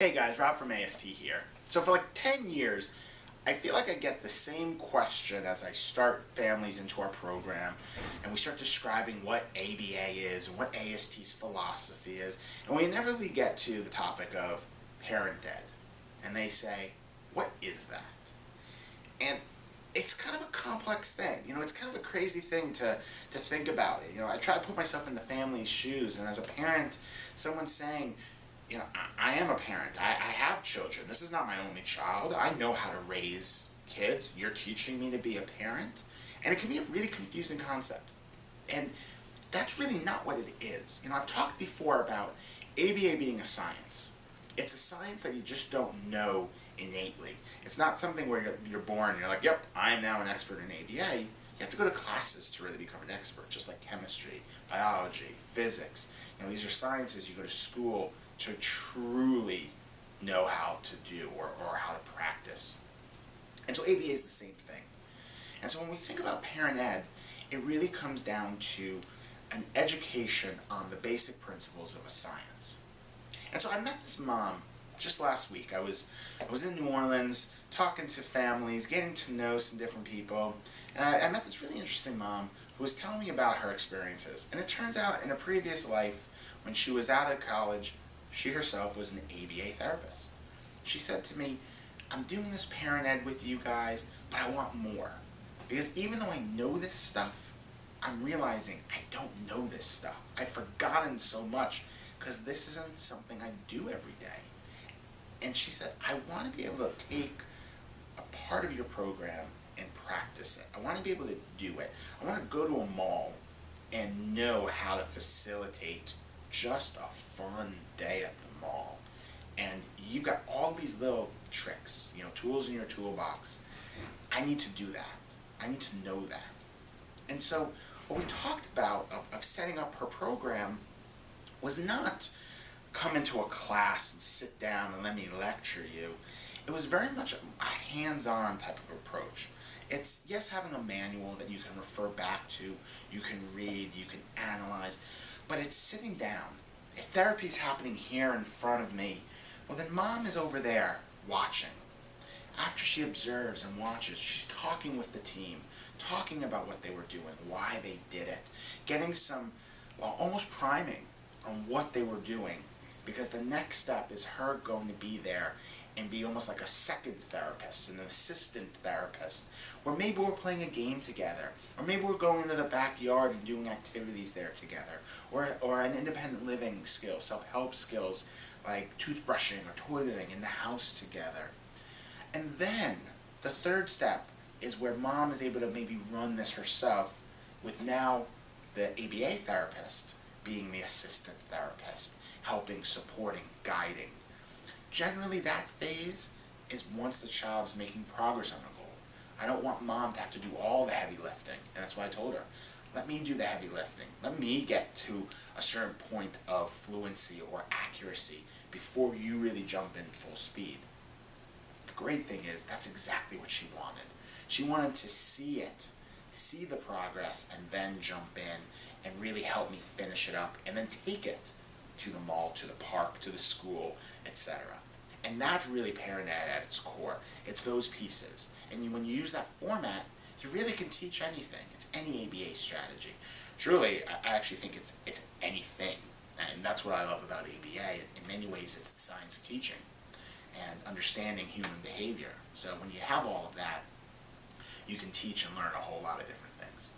Hey guys, Rob from AST here. So for like 10 years, I feel like I get the same question as I start families into our program and we start describing what ABA is and what AST's philosophy is, and we inevitably get to the topic of parent ed. And they say, what is that? And it's kind of a complex thing. It's kind of a crazy thing to think about. I try to put myself in the family's shoes, and as a parent, someone saying, I am a parent. I have children. This is not my only child. I know how to raise kids. You're teaching me to be a parent. And it can be a really confusing concept. And that's really not what it is. I've talked before about ABA being a science. It's a science that you just don't know innately. It's not something where you're born and you're like, yep, I'm now an expert in ABA. You have to go to classes to really become an expert, just like chemistry, biology, physics. These are sciences you go to school to truly know how to do or how to practice. And so ABA is the same thing. And so when we think about parent ed, it really comes down to an education on the basic principles of a science. And so I met this mom just last week. I was in New Orleans talking to families, getting to know some different people, and I met this really interesting mom who was telling me about her experiences. And it turns out in a previous life, when she was out of college, she herself was an ABA therapist. She said to me, I'm doing this parent ed with you guys, but I want more. Because even though I know this stuff, I'm realizing I don't know this stuff. I've forgotten so much because this isn't something I do every day. And she said, I want to be able to take a part of your program and practice it. I want to be able to do it. I want to go to a mall and know how to facilitate just a fun day at the mall. And you've got all these little tricks, tools in your toolbox. I need to do that. I need to know that. And so what we talked about of setting up her program was not come into a class and sit down and let me lecture you. It was very much a hands-on type of approach. It's, yes, having a manual that you can refer back to, you can read, you can analyze, but it's sitting down. If therapy is happening here in front of me, well then mom is over there watching. After she observes and watches, she's talking with the team, talking about what they were doing, why they did it, getting some, almost priming on what they were doing, because the next step is her going to be there and be almost like a second therapist, an assistant therapist, where maybe we're playing a game together, or maybe we're going into the backyard and doing activities there together, or an independent living skill, self-help skills like toothbrushing or toileting in the house together. And then the third step is where mom is able to maybe run this herself, with now the ABA therapist being the assistant therapist, helping, supporting, guiding. Generally that phase is once the child is making progress on a goal. I don't want mom to have to do all the heavy lifting, and that's why I told her, let me do the heavy lifting. Let me get to a certain point of fluency or accuracy before you really jump in full speed. The great thing is that's exactly what she wanted. She wanted to see it, see the progress, and then jump in and really help me finish it up and then take it to the mall, to the park, to the school, etc. And that's really parent ed at its core. It's those pieces. And when you use that format, you really can teach anything. It's any ABA strategy. Truly, I actually think it's anything. And that's what I love about ABA. In many ways, it's the science of teaching and understanding human behavior. So when you have all of that, you can teach and learn a whole lot of different things.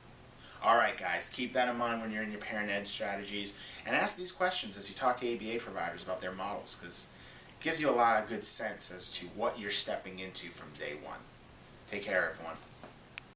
Alright guys, keep that in mind when you're in your parent ed strategies, and ask these questions as you talk to ABA providers about their models, because it gives you a lot of good sense as to what you're stepping into from day one. Take care, everyone.